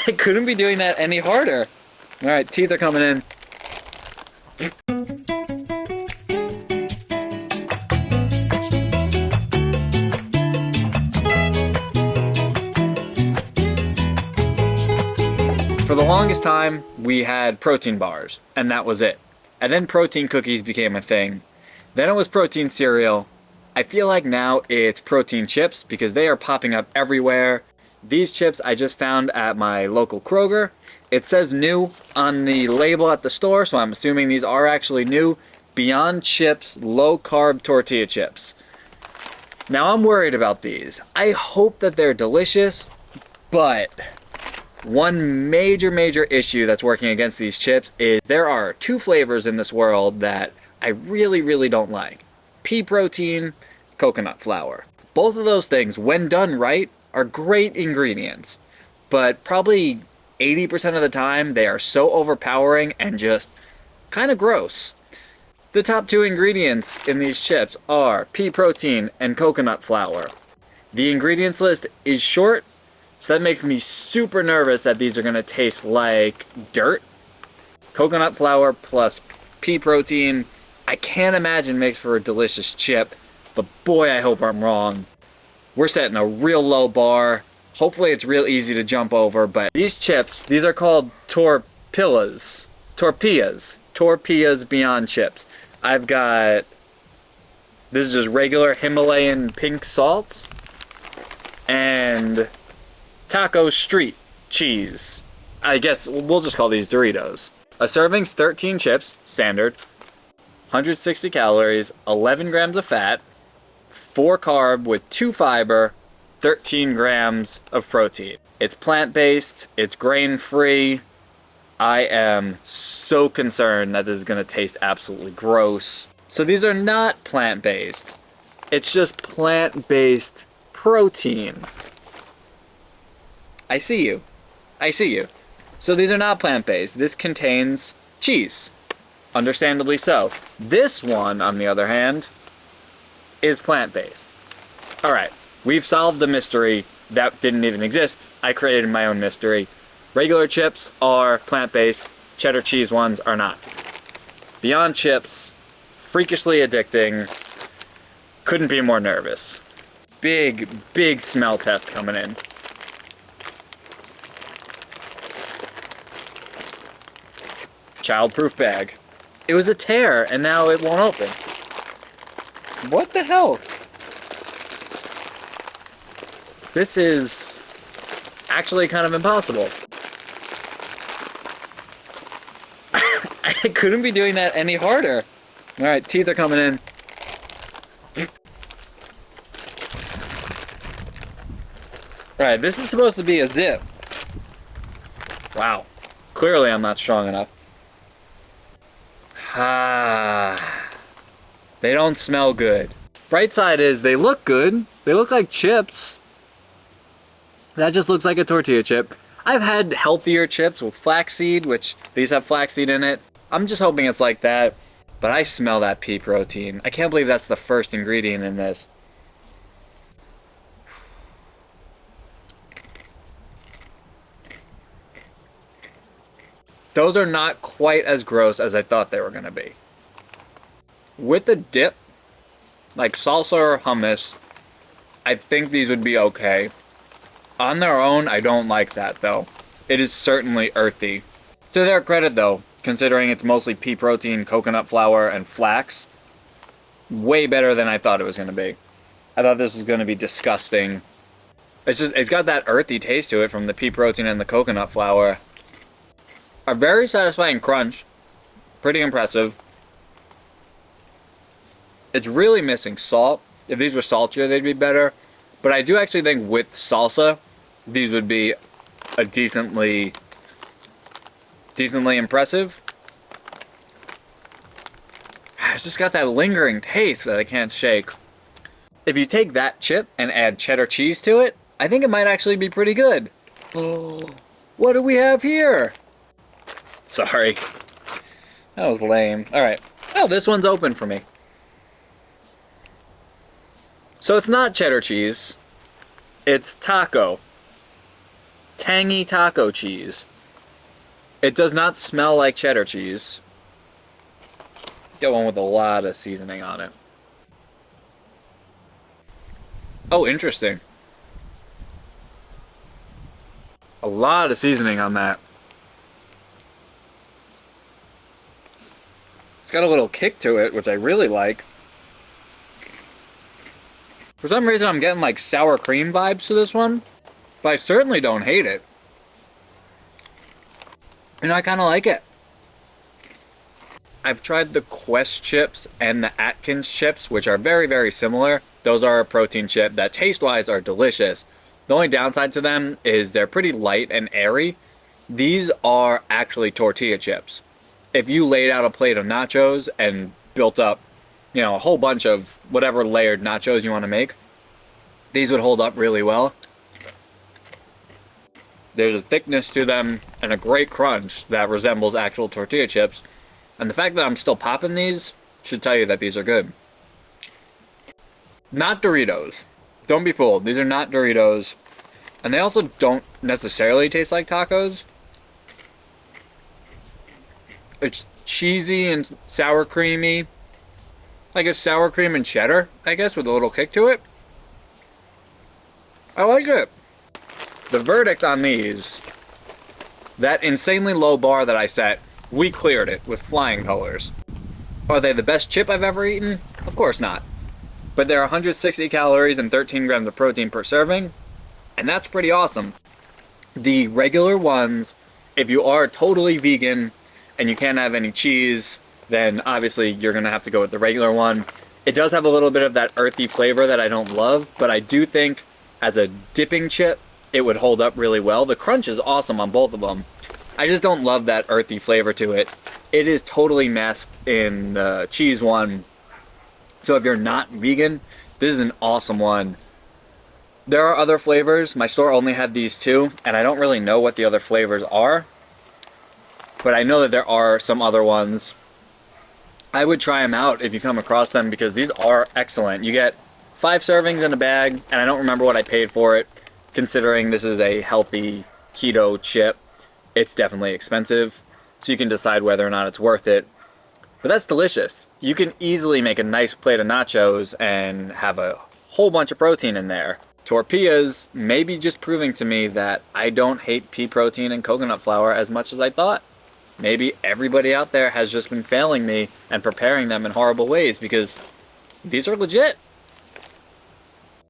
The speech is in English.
I couldn't be doing that any harder. All right, teeth are coming in. For the longest time, we had protein bars, and that was it. And then protein cookies became a thing. Then it was protein cereal. I feel like now it's protein chips because they are popping up everywhere. These chips I just found at my local Kroger. It says new on the label at the store, so I'm assuming these are actually new. Beyond Chips low carb tortilla chips. Now I'm worried about these. I hope that they're delicious, but one major issue that's working against these chips is there are two flavors in this world that I really don't like. Pea protein, coconut flour. Both of those things, when done right, are great ingredients, but probably 80% of the time they are so overpowering and just kind of gross. The top two ingredients in these chips are pea protein and coconut flour. The ingredients list is short, so that makes me super nervous that these are going to taste like dirt. Coconut flour plus pea protein, I can't imagine makes for a delicious chip, but boy, I hope I'm wrong. We're setting a real low bar. Hopefully it's real easy to jump over, but these chips, these are called Tortillas. Tortillas Beyond Chips. I've got, this is just regular Himalayan pink salt and Taco Street cheese. I guess we'll just call these Doritos. A serving's 13 chips, standard, 160 calories, 11 grams of fat, 4 carb with 2 fiber, 13 grams of protein. It's plant-based, it's grain-free. I am so concerned that this is gonna taste absolutely gross. So these are not plant-based. It's just plant-based protein. I see you. I see you. So these are not plant-based. This contains cheese. Understandably so. This one, on the other hand, is plant-based. Alright, we've solved the mystery that didn't even exist. I created my own mystery. Regular chips are plant-based, cheddar cheese ones are not. Beyond Chips, freakishly addicting, couldn't be more nervous. Big smell test coming in. Childproof bag. It was a tear and now it won't open. What the hell? This is actually kind of impossible. I couldn't be doing that any harder. Alright, teeth are coming in. Alright, this is supposed to be a zip. Wow. Clearly I'm not strong enough. They don't smell good. Bright side is they look good. They look like chips. That just looks like a tortilla chip. I've had healthier chips with flaxseed, which these have flaxseed in it. I'm just hoping it's like that. But I smell that pea protein. I can't believe that's the first ingredient in this. Those are not quite as gross as I thought they were gonna be. With a dip, like salsa or hummus, I think these would be okay. On their own, I don't like that though. It is certainly earthy. To their credit though, considering it's mostly pea protein, coconut flour, and flax, way better than I thought it was gonna be. I thought this was gonna be disgusting. It's got that earthy taste to it from the pea protein and the coconut flour. A very satisfying crunch. Pretty impressive. It's really missing salt. If these were saltier, they'd be better. But I do actually think with salsa, these would be a decently impressive. It's just got that lingering taste that I can't shake. If you take that chip and add cheddar cheese to it, I think it might actually be pretty good. Oh, what do we have here? Sorry. That was lame. Alright. Oh, this one's open for me. So it's not cheddar cheese. It's taco tangy taco cheese. It does not smell like cheddar cheese. Get one with a lot of seasoning on it. Oh, interesting. A lot of seasoning on that. It's got a little kick to it, which I really like. For some reason, I'm getting like sour cream vibes to this one, but I certainly don't hate it. You know, I kind of like it. I've tried the Quest chips and the Atkins chips, which are very, very similar. Those are a protein chip that taste-wise are delicious. The only downside to them is they're pretty light and airy. These are actually tortilla chips. If you laid out a plate of nachos and built up, you know, a whole bunch of whatever layered nachos you want to make, these would hold up really well. There's a thickness to them and a great crunch that resembles actual tortilla chips. And the fact that I'm still popping these should tell you that these are good. Not Doritos. Don't be fooled. These are not Doritos. And they also don't necessarily taste like tacos. It's cheesy and sour creamy. I guess sour cream and cheddar, I guess, with a little kick to it. I like it. The verdict on these, that insanely low bar that I set, we cleared it with flying colors. Are they the best chip I've ever eaten? Of course not. But they're 160 calories and 13 grams of protein per serving, and that's pretty awesome. The regular ones, if you are totally vegan and you can't have any cheese, then obviously you're gonna have to go with the regular one. It does have a little bit of that earthy flavor that I don't love, but I do think as a dipping chip, it would hold up really well. The crunch is awesome on both of them. I just don't love that earthy flavor to it. It is totally masked in the cheese one. So if you're not vegan, this is an awesome one. There are other flavors. My store only had these two, and I don't really know what the other flavors are. But I know that there are some other ones. I would try them out if you come across them because these are excellent. You get 5 servings in a bag, and I don't remember what I paid for it. Considering this is a healthy keto chip, it's definitely expensive. So you can decide whether or not it's worth it. But that's delicious. You can easily make a nice plate of nachos and have a whole bunch of protein in there. Tortillas may be just proving to me that I don't hate pea protein and coconut flour as much as I thought. Maybe everybody out there has just been failing me and preparing them in horrible ways because these are legit.